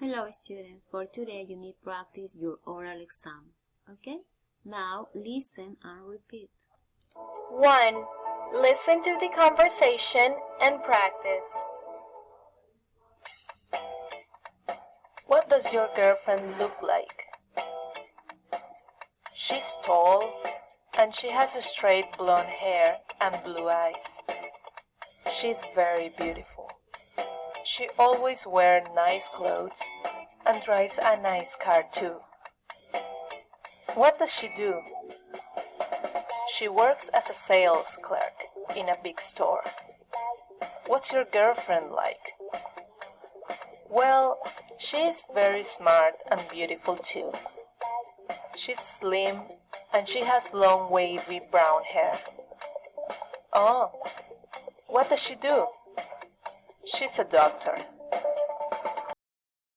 Hello students, for today you need practice your oral exam, okay? Now listen and repeat. 1. Listen to the conversation and practice. What does your girlfriend look like? She's tall and she has straight blonde hair and blue eyes. She's very beautiful. She always wears nice clothes and drives a nice car too. What does she do? She works as a sales clerk in a big store. What's your girlfriend like? Well, she is very smart and beautiful too. She's slim and she has long wavy brown hair. Oh, what does she do? She's a doctor.